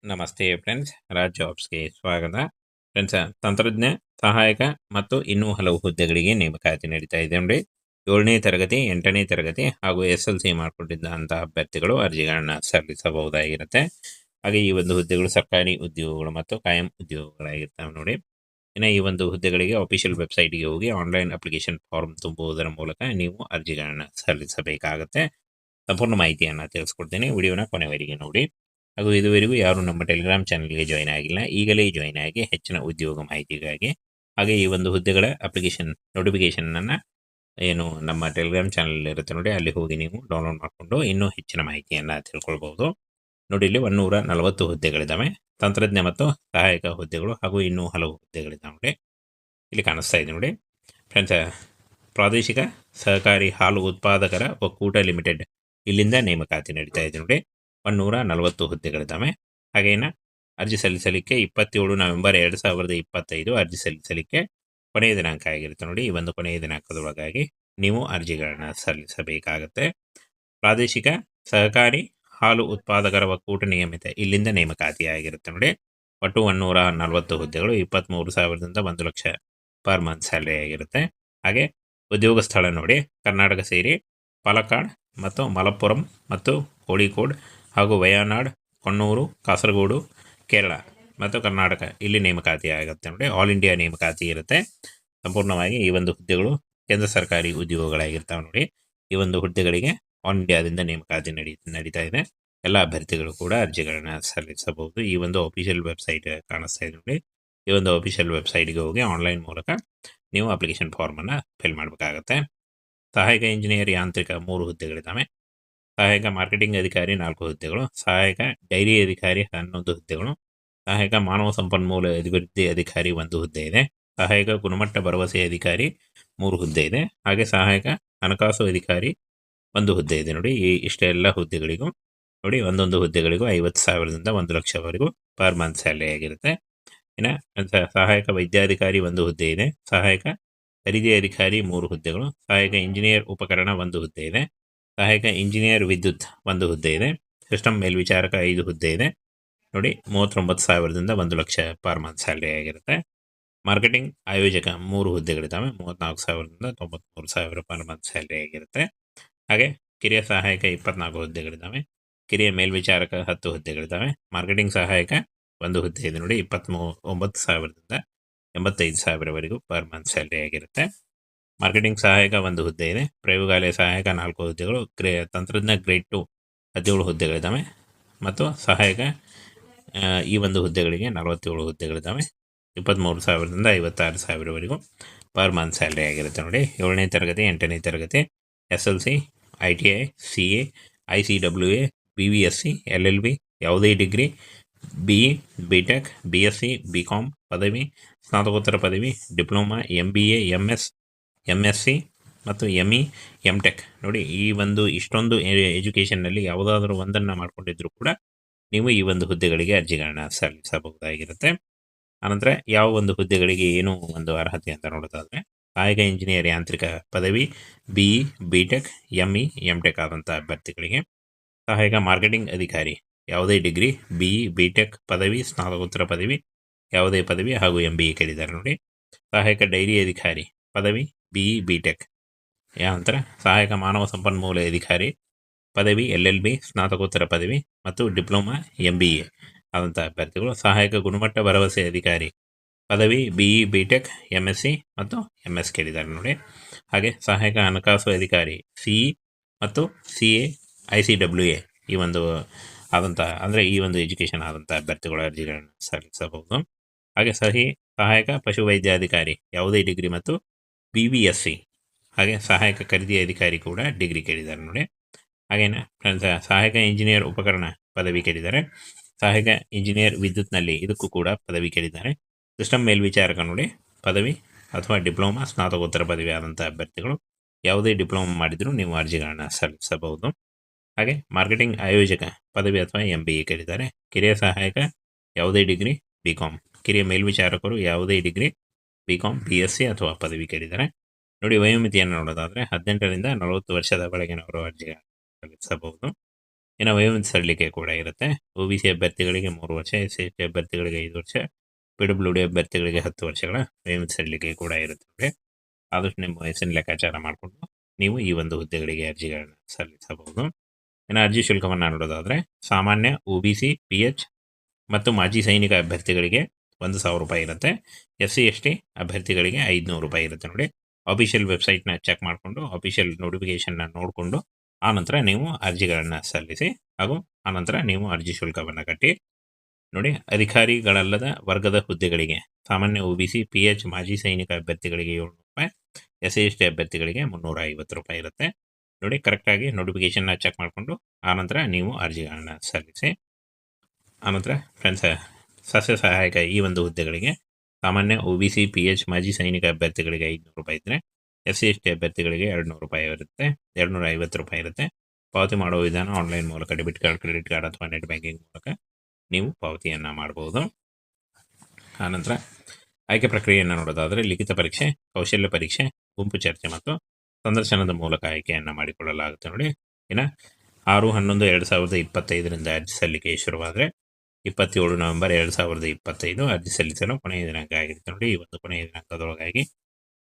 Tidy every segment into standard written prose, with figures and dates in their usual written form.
ನಮಸ್ತೆ ಫ್ರೆಂಡ್ಸ್, ರಾಜ್ ಜಾಬ್ಸ್ಗೆ ಸ್ವಾಗತ. ಫ್ರೆಂಡ್ಸ್, ತಂತ್ರಜ್ಞ ಸಹಾಯಕ ಮತ್ತು ಇನ್ನೂ ಹಲವು ಹುದ್ದೆಗಳಿಗೆ ನೇಮಕಾತಿ ನಡೀತಾ ಇದೆ ನೋಡಿ. 7ನೇ ತರಗತಿ, 8ನೇ ತರಗತಿ ಹಾಗೂ SLC ಮಾಡಿಕೊಂಡಿದ್ದಂತಹ ಅಭ್ಯರ್ಥಿಗಳು ಅರ್ಜಿಗಳನ್ನ ಸಲ್ಲಿಸಬಹುದಾಗಿರುತ್ತೆ. ಹಾಗೆ ಈ ಒಂದು ಹುದ್ದೆಗಳು ಸರ್ಕಾರಿ ಉದ್ಯೋಗಗಳು ಮತ್ತು ಕಾಯಂ ಉದ್ಯೋಗಗಳಾಗಿರ್ತವೆ ನೋಡಿ. ಇನ್ನು ಈ ಒಂದು ಹುದ್ದೆಗಳಿಗೆ ಅಫಿಷಿಯಲ್ ವೆಬ್ಸೈಟ್ಗೆ ಹೋಗಿ ಆನ್ಲೈನ್ ಅಪ್ಲಿಕೇಶನ್ ಫಾರ್ಮ್ ತುಂಬುವುದರ ಮೂಲಕ ನೀವು ಅರ್ಜಿಗಳನ್ನ ಸಲ್ಲಿಸಬೇಕಾಗತ್ತೆ. ಸಂಪೂರ್ಣ ಮಾಹಿತಿಯನ್ನು ತಿಳಿಸ್ಕೊಡ್ತೀನಿ, ವಿಡಿಯೋನ ಕೊನೆವರೆಗೆ ನೋಡಿ. ಹಾಗೂ ಇದುವರೆಗೂ ಯಾರು ನಮ್ಮ ಟೆಲಿಗ್ರಾಮ್ ಚಾನಲ್ಗೆ ಜಾಯ್ನ್ ಆಗಿಲ್ಲ, ಈಗಲೇ ಜಾಯ್ನ್ ಆಗಿ ಹೆಚ್ಚಿನ ಉದ್ಯೋಗ ಮಾಹಿತಿಗಾಗಿ. ಹಾಗೆ ಈ ಒಂದು ಹುದ್ದೆಗಳ ಅಪ್ಲಿಕೇಶನ್ ನೋಟಿಫಿಕೇಶನನ್ನು ಏನು ನಮ್ಮ ಟೆಲಿಗ್ರಾಮ್ ಚಾನಲ್ ಇರುತ್ತೆ ನೋಡಿ, ಅಲ್ಲಿ ಹೋಗಿ ನೀವು ಡೌನ್ಲೋಡ್ ಮಾಡಿಕೊಂಡು ಇನ್ನೂ ಹೆಚ್ಚಿನ ಮಾಹಿತಿಯನ್ನು ತಿಳ್ಕೊಳ್ಬಹುದು ನೋಡಿ. ಇಲ್ಲಿ 140 ಹುದ್ದೆಗಳಿದ್ದಾವೆ, ತಂತ್ರಜ್ಞ ಮತ್ತು ಸಹಾಯಕ ಹುದ್ದೆಗಳು ಹಾಗೂ ಇನ್ನೂ ಹಲವು ಹುದ್ದೆಗಳಿದ್ದಾವೆ ನೋಡಿ. ಇಲ್ಲಿ ಕಾಣಿಸ್ತಾ ಇದೆ ನೋಡಿ ಫ್ರೆಂಡ್ಸ್, ಪ್ರಾದೇಶಿಕ ಸಹಕಾರಿ ಹಾಲು ಉತ್ಪಾದಕರ ಒಕ್ಕೂಟ ಲಿಮಿಟೆಡ್, ಇಲ್ಲಿಂದ ನೇಮಕಾತಿ ನಡೀತಾ ಇದೆ ನೋಡಿ. 140 ಹುದ್ದೆಗಳಿದ್ದಾವೆ. ಹಾಗೇನ ಅರ್ಜಿ ಸಲ್ಲಿಸಲಿಕ್ಕೆ 27 ನವೆಂಬರ್ 2025 ಅರ್ಜಿ ಸಲ್ಲಿಸಲಿಕ್ಕೆ ಕೊನೆಯ ದಿನಾಂಕ ಆಗಿರುತ್ತೆ ನೋಡಿ. ಈ ಒಂದು ಕೊನೆಯ ದಿನಾಂಕದೊಳಗಾಗಿ ನೀವು ಅರ್ಜಿಗಳನ್ನ ಸಲ್ಲಿಸಬೇಕಾಗತ್ತೆ. ಪ್ರಾದೇಶಿಕ ಸಹಕಾರಿ ಹಾಲು ಉತ್ಪಾದಕರ ಒಕ್ಕೂಟ ನಿಯಮಿತ, ಇಲ್ಲಿಂದ ನೇಮಕಾತಿ ಆಗಿರುತ್ತೆ ನೋಡಿ. ಒಟ್ಟು 140 ಹುದ್ದೆಗಳು, 23,000ದಿಂದ 1 ಲಕ್ಷ ಪರ್ ಮಂತ್ ಸ್ಯಾಲರಿ ಆಗಿರುತ್ತೆ. ಹಾಗೆ ಉದ್ಯೋಗ ಸ್ಥಳ ನೋಡಿ, ಕರ್ನಾಟಕ ಸೇರಿ ಪಾಲಕ್ಕಾಡ್ ಮತ್ತು ಮಲಪ್ಪುರಂ ಮತ್ತು ಕೋಳಿಕೋಡ್ ಹಾಗೂ ವಯನಾಡ್, ಕೊಣ್ಣೂರು, ಕಾಸರಗೋಡು, ಕೇರಳ ಮತ್ತು ಕರ್ನಾಟಕ, ಇಲ್ಲಿ ನೇಮಕಾತಿ ಆಗುತ್ತೆ ನೋಡಿ. ಆಲ್ ಇಂಡಿಯಾ ನೇಮಕಾತಿ ಇರುತ್ತೆ. ಸಂಪೂರ್ಣವಾಗಿ ಈ ಒಂದು ಹುದ್ದೆಗಳು ಕೇಂದ್ರ ಸರ್ಕಾರಿ ಉದ್ಯೋಗಗಳಾಗಿರ್ತಾವೆ ನೋಡಿ. ಈ ಒಂದು ಹುದ್ದೆಗಳಿಗೆ ಆಲ್ ಇಂಡಿಯಾದಿಂದ ನೇಮಕಾತಿ ನಡೀತಾ ಇದೆ. ಎಲ್ಲ ಅಭ್ಯರ್ಥಿಗಳು ಕೂಡ ಅರ್ಜಿಗಳನ್ನ ಸಲ್ಲಿಸಬಹುದು. ಈ ಒಂದು ಅಫಿಷಿಯಲ್ ವೆಬ್ಸೈಟ್ ಕಾಣಿಸ್ತಾ ಇದೆ ನೋಡಿ. ಈ ಒಂದು ಅಫಿಷಿಯಲ್ ವೆಬ್ಸೈಟ್ಗೆ ಹೋಗಿ ಆನ್ಲೈನ್ ಮೂಲಕ ನೀವು ಅಪ್ಲಿಕೇಶನ್ ಫಾರ್ಮನ್ನು ಫಿಲ್ ಮಾಡಬೇಕಾಗತ್ತೆ. ಸಹಾಯಕ ಇಂಜಿನಿಯರ್ ಯಾಂತ್ರಿಕ 3 ಹುದ್ದೆಗಳಿದ್ದಾವೆ. ಸಹಾಯಕ ಮಾರ್ಕೆಟಿಂಗ್ ಅಧಿಕಾರಿ 4 ಹುದ್ದೆಗಳು, ಸಹಾಯಕ ಡೈರಿ ಅಧಿಕಾರಿ 11 ಹುದ್ದೆಗಳು, ಸಹಾಯಕ ಮಾನವ ಸಂಪನ್ಮೂಲ ಅಭಿವೃದ್ಧಿ ಅಧಿಕಾರಿ 1 ಹುದ್ದೆ ಇದೆ, ಸಹಾಯಕ ಗುಣಮಟ್ಟ ಭರವಸೆ ಅಧಿಕಾರಿ 3 ಹುದ್ದೆ ಇದೆ, ಹಾಗೆ ಸಹಾಯಕ ಹಣಕಾಸು ಅಧಿಕಾರಿ 1 ಹುದ್ದೆ ಇದೆ ನೋಡಿ. ಇಷ್ಟೆಲ್ಲ ಹುದ್ದೆಗಳಿಗೂ ನೋಡಿ, ಒಂದೊಂದು ಹುದ್ದೆಗಳಿಗೂ 50,000ದಿಂದ 1 ಲಕ್ಷವರೆಗೂ ಪರ್ ಮಂತ್ ಸ್ಯಾಲರಿ ಆಗಿರುತ್ತೆ. ಇನ್ನು ಸಹಾಯಕ ವೈದ್ಯಾಧಿಕಾರಿ 1 ಹುದ್ದೆ ಇದೆ, ಸಹಾಯಕ ಖರೀದಿ ಅಧಿಕಾರಿ 3 ಹುದ್ದೆಗಳು, ಸಹಾಯಕ ಇಂಜಿನಿಯರ್ ಉಪಕರಣ 1 ಹುದ್ದೆ ಇದೆ, ಸಹಾಯಕ ಇಂಜಿನಿಯರ್ ವಿದ್ಯುತ್ 1 ಹುದ್ದೆ ಇದೆ, ಸಿಸ್ಟಮ್ ಮೇಲ್ವಿಚಾರಕ 5 ಹುದ್ದೆ ಇದೆ ನೋಡಿ. 39,000ದಿಂದ 1 ಲಕ್ಷ ಪರ್ ಮಂತ್ ಸ್ಯಾಲರಿ ಆಗಿರುತ್ತೆ. ಮಾರ್ಕೆಟಿಂಗ್ ಆಯೋಜಕ 3 ಹುದ್ದೆಗಳಿದ್ದಾವೆ, 34,000ದಿಂದ 93,000 ಪರ್ ಮಂತ್ ಸ್ಯಾಲರಿ ಆಗಿರುತ್ತೆ. ಹಾಗೆ ಕಿರಿಯ ಸಹಾಯಕ 24 ಹುದ್ದೆಗಳಿದ್ದಾವೆ, ಕಿರಿಯ ಮೇಲ್ವಿಚಾರಕ 10 ಹುದ್ದೆಗಳಿದ್ದಾವೆ, ಮಾರ್ಕೆಟಿಂಗ್ ಸಹಾಯಕ 1 ಹುದ್ದೆ ಇದೆ ನೋಡಿ. 29,000ದಿಂದ 85,000ವರೆಗೂ ಪರ್ ಮಂತ್ ಸ್ಯಾಲರಿ ಆಗಿರುತ್ತೆ. ಮಾರ್ಕೆಟಿಂಗ್ ಸಹಾಯಕ 1 ಹುದ್ದೆ ಇದೆ, ಪ್ರಯೋಗಾಲಯ ಸಹಾಯಕ 4 ಹುದ್ದೆಗಳು, ತಂತ್ರಜ್ಞ ಗ್ರೇಡ್ 2 17 ಹುದ್ದೆಗಳಿದ್ದಾವೆ ಮತ್ತು ಸಹಾಯಕ ಈ ಒಂದು ಹುದ್ದೆಗಳಿಗೆ 47 ಹುದ್ದೆಗಳಿದ್ದಾವೆ. 23,000ದಿಂದ 56,000ವರೆಗೂ ಪರ್ ಮಂತ್ ಸ್ಯಾಲರಿ ಆಗಿರುತ್ತೆ ನೋಡಿ. 7ನೇ ತರಗತಿ, 8ನೇ ತರಗತಿ, SLC, ITI, CA, ICWA, BVSC, LLB, ಯಾವುದೇ degree, BE, BTech, BSc, BCom ಪದವಿ, ಸ್ನಾತಕೋತ್ತರ ಪದವಿ, ಡಿಪ್ಲೊಮಾ, MBA, MS, MSc ಮತ್ತು ME, MTech ನೋಡಿ. ಈ ಒಂದು ಇಷ್ಟೊಂದು ಎಜುಕೇಷನ್ನಲ್ಲಿ ಯಾವುದಾದ್ರೂ ಒಂದನ್ನು ಮಾಡ್ಕೊಂಡಿದ್ರು ಕೂಡ ನೀವು ಈ ಒಂದು ಹುದ್ದೆಗಳಿಗೆ ಅರ್ಜಿಗಳನ್ನ ಸಲ್ಲಿಸಬಹುದಾಗಿರುತ್ತೆ. ಆನಂತರ ಯಾವ ಒಂದು ಹುದ್ದೆಗಳಿಗೆ ಏನು ಒಂದು ಅರ್ಹತೆ ಅಂತ ನೋಡೋದಾದರೆ, ಸಹಾಯಕ ಇಂಜಿನಿಯರ್ ಯಾಂತ್ರಿಕ ಪದವಿ, BE, BTech, ME, MTech ಆದಂಥ ಅಭ್ಯರ್ಥಿಗಳಿಗೆ, ಸಹಾಯಕ ಮಾರ್ಕೆಟಿಂಗ್ ಅಧಿಕಾರಿ ಯಾವುದೇ ಡಿಗ್ರಿ, BE, BTech ಪದವಿ, ಸ್ನಾತಕೋತ್ತರ ಪದವಿ, ಯಾವುದೇ ಪದವಿ ಹಾಗೂ MBA ಕರೀತಾರೆ ನೋಡಿ. ಸಹಾಯಕ ಡೈರಿ ಅಧಿಕಾರಿ ಪದವಿ, BE, BTech. ನಂತರ ಸಹಾಯಕ ಮಾನವ ಸಂಪನ್ಮೂಲ ಅಧಿಕಾರಿ ಪದವಿ, LLB, ಸ್ನಾತಕೋತ್ತರ ಪದವಿ ಮತ್ತು ಡಿಪ್ಲೊಮಾ, MBA ಆದಂಥ ಅಭ್ಯರ್ಥಿಗಳು. ಸಹಾಯಕ ಗುಣಮಟ್ಟ ಭರವಸೆ ಅಧಿಕಾರಿ ಪದವಿ, BE, BTech, MSc ಮತ್ತು MS ಕೇಳಿದ್ದಾರೆ ನೋಡಿ. ಹಾಗೆ ಸಹಾಯಕ ಹಣಕಾಸು ಅಧಿಕಾರಿ CE ಮತ್ತು CA, ICWA ಈ ಒಂದು ಆದಂಥ, ಅಂದರೆ ಈ ಒಂದು ಎಜುಕೇಷನ್ ಆದಂಥ ಅಭ್ಯರ್ಥಿಗಳ ಅರ್ಜಿಗಳನ್ನು ಸಲ್ಲಿಸಬಹುದು. ಹಾಗೆ ಸಹಾಯಕ ಪಶುವೈದ್ಯಾಧಿಕಾರಿ ಯಾವುದೇ ಡಿಗ್ರಿ ಮತ್ತು BVSC, ಹಾಗೆ ಸಹಾಯಕ ಖರೀದಿ ಅಧಿಕಾರಿ ಕೂಡ ಡಿಗ್ರಿ ಕೇಳಿದ್ದಾರೆ ನೋಡಿ. ಹಾಗೇನೆ ಸಹಾಯಕ ಇಂಜಿನಿಯರ್ ಉಪಕರಣ ಪದವಿ ಕೇಳಿದ್ದಾರೆ, ಸಹಾಯಕ ಇಂಜಿನಿಯರ್ ವಿದ್ಯುತ್ನಲ್ಲಿ ಇದಕ್ಕೂ ಕೂಡ ಪದವಿ ಕೇಳಿದ್ದಾರೆ. ಸಿಸ್ಟಮ್ ಮೇಲ್ವಿಚಾರಕ ನೋಡಿ ಪದವಿ ಅಥವಾ ಡಿಪ್ಲೊಮಾ, ಸ್ನಾತಕೋತ್ತರ ಪದವಿ ಆದಂಥ ಅಭ್ಯರ್ಥಿಗಳು ಯಾವುದೇ ಡಿಪ್ಲೊಮಾ ಮಾಡಿದರೂ ನೀವು ಅರ್ಜಿಗಳನ್ನು ಸಲ್ಲಿಸಬಹುದು. ಹಾಗೆ ಮಾರ್ಕೆಟಿಂಗ್ ಆಯೋಜಕ ಪದವಿ ಅಥವಾ MBA ಕೇಳಿದ್ದಾರೆ. ಕಿರಿಯ ಸಹಾಯಕ ಯಾವುದೇ ಡಿಗ್ರಿ, BCom. ಕಿರಿಯ ಮೇಲ್ವಿಚಾರಕರು ಯಾವುದೇ ಡಿಗ್ರಿ, BCom, BSc ಅಥವಾ ಪದವಿ ಕೇಳಿದ್ದಾರೆ ನೋಡಿ. ವಯೋಮಿತಿಯನ್ನು ನೋಡೋದಾದರೆ 18ರಿಂದ 40 ವರ್ಷದ ಒಳಗಿನವರು ಅರ್ಜಿಗಳನ್ನು ಸಲ್ಲಿಸಬಹುದು. ಇನ್ನು ವಯೋಮಿತಿ ಸಡಿಲಿಕೆ ಕೂಡ ಇರುತ್ತೆ. OBC ಅಭ್ಯರ್ಥಿಗಳಿಗೆ 3 ವರ್ಷ, SC ಅಭ್ಯರ್ಥಿಗಳಿಗೆ 5 ವರ್ಷ, PWD ಅಭ್ಯರ್ಥಿಗಳಿಗೆ 10 ವರ್ಷಗಳ ವಯೋಮಿತಿ ಸಡಿಲಿಕೆ ಕೂಡ ಇರುತ್ತೆ. ಆದಷ್ಟು ನಿಮ್ಮ ವಯಸ್ಸಿನ ಲೆಕ್ಕಾಚಾರ ಮಾಡಿಕೊಂಡು ನೀವು ಈ ಒಂದು ಹುದ್ದೆಗಳಿಗೆ ಅರ್ಜಿಗಳನ್ನು ಸಲ್ಲಿಸಬಹುದು. ಇನ್ನು ಅರ್ಜಿ ಶುಲ್ಕವನ್ನು ನೋಡೋದಾದರೆ ಸಾಮಾನ್ಯ OBC, PH ಮತ್ತು ಮಾಜಿ ಸೈನಿಕ ಅಭ್ಯರ್ಥಿಗಳಿಗೆ 1,000 ರೂಪಾಯಿ ಇರುತ್ತೆ. SC ST ಅಭ್ಯರ್ಥಿಗಳಿಗೆ 500 ರೂಪಾಯಿ ಇರುತ್ತೆ ನೋಡಿ. ಅಫಿಷಿಯಲ್ ವೆಬ್ಸೈಟ್ನ ಚೆಕ್ ಮಾಡಿಕೊಂಡು ಅಫಿಷಿಯಲ್ ನೋಟಿಫಿಕೇಷನ್ನ ನೋಡಿಕೊಂಡು ಆನಂತರ ನೀವು ಅರ್ಜಿಗಳನ್ನು ಸಲ್ಲಿಸಿ ಹಾಗೂ ಆನಂತರ ನೀವು ಅರ್ಜಿ ಶುಲ್ಕವನ್ನು ಕಟ್ಟಿ ನೋಡಿ. ಅಧಿಕಾರಿಗಳಲ್ಲದ ವರ್ಗದ ಹುದ್ದೆಗಳಿಗೆ ಸಾಮಾನ್ಯ OBC, PH, ಮಾಜಿ ಸೈನಿಕ ಅಭ್ಯರ್ಥಿಗಳಿಗೆ 700 ರೂಪಾಯಿ, SC ST ಅಭ್ಯರ್ಥಿಗಳಿಗೆ 350 ರೂಪಾಯಿ ಇರುತ್ತೆ ನೋಡಿ. ಕರೆಕ್ಟಾಗಿ ನೋಟಿಫಿಕೇಷನ್ನ ಚೆಕ್ ಮಾಡಿಕೊಂಡು ಆನಂತರ ನೀವು ಅರ್ಜಿಗಳನ್ನು ಸಲ್ಲಿಸಿ. ಆನಂತರ ಫ್ರೆಂಡ್ಸ್, ಸಸ್ಯ ಸಹಾಯಕ ಈ ಒಂದು ಹುದ್ದೆಗಳಿಗೆ ಸಾಮಾನ್ಯ OBC, PH, ಮಾಜಿ ಸೈನಿಕ ಅಭ್ಯರ್ಥಿಗಳಿಗೆ 500 ರೂಪಾಯಿ ಇದ್ದರೆ SC ST ಅಭ್ಯರ್ಥಿಗಳಿಗೆ 200 ರೂಪಾಯಿ ಇರುತ್ತೆ, 250 ರೂಪಾಯಿ ಇರುತ್ತೆ. ಪಾವತಿ ಮಾಡುವ ವಿಧಾನ ಆನ್ಲೈನ್ ಮೂಲಕ ಡೆಬಿಟ್ ಕಾರ್ಡ್, ಕ್ರೆಡಿಟ್ ಕಾರ್ಡ್ ಅಥವಾ ನೆಟ್ ಬ್ಯಾಂಕಿಂಗ್ ಮೂಲಕ ನೀವು ಪಾವತಿಯನ್ನು ಮಾಡಬಹುದು. ಆನಂತರ ಆಯ್ಕೆ ಪ್ರಕ್ರಿಯೆಯನ್ನು ನೋಡೋದಾದರೆ ಲಿಖಿತ ಪರೀಕ್ಷೆ, ಕೌಶಲ್ಯ ಪರೀಕ್ಷೆ, ಗುಂಪು ಚರ್ಚೆ ಮತ್ತು ಸಂದರ್ಶನದ ಮೂಲಕ ಆಯ್ಕೆಯನ್ನು ಮಾಡಿಕೊಳ್ಳಲಾಗುತ್ತೆ ನೋಡಿ. ಇನ್ನು 6/11/2025 ಅರ್ಜಿ ಸಲ್ಲಿಕೆ ಶುರುವಾದರೆ 27 ನವೆಂಬರ್ 2025 ಅರ್ಜಿ ಸಲ್ಲಿಸಲು ಕೊನೆಯ ದಿನಾಂಕ ಆಗಿರುತ್ತೆ ನೋಡಿ. ಈ ಒಂದು ಕೊನೆಯ ದಿನಾಂಕದೊಳಗಾಗಿ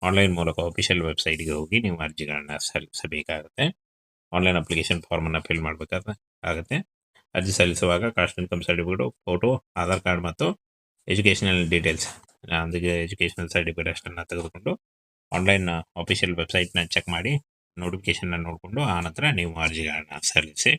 ಆನ್ಲೈನ್ ಮೂಲಕ ಅಫಿಷಿಯಲ್ ವೆಬ್ಸೈಟ್ಗೆ ಹೋಗಿ ನೀವು ಅರ್ಜಿಗಳನ್ನು ಸಲ್ಲಿಸಬೇಕಾಗುತ್ತೆ. ಆನ್ಲೈನ್ ಅಪ್ಲಿಕೇಶನ್ ಫಾರ್ಮನ್ನು ಫಿಲ್ ಮಾಡಬೇಕಾಗುತ್ತೆ. ಅರ್ಜಿ ಸಲ್ಲಿಸುವಾಗ caste income certificate, photo, Aadhaar card ಮತ್ತು ಎಜುಕೇಷನಲ್ ಡೀಟೇಲ್ಸ್ ಅಂದರೆ ಎಜುಕೇಷನಲ್ ಸರ್ಟಿಫಿಕೇಟ್ ಅಷ್ಟನ್ನು ತೆಗೆದುಕೊಂಡು ಆನ್ಲೈನ್ ಅಫಿಷಿಯಲ್ ವೆಬ್ಸೈಟ್ನ ಚೆಕ್ ಮಾಡಿ ನೋಟಿಫಿಕೇಷನ್ನ ನೋಡಿಕೊಂಡು ಆನಂತರ ನೀವು ಅರ್ಜಿಗಳನ್ನು ಸಲ್ಲಿಸಿ.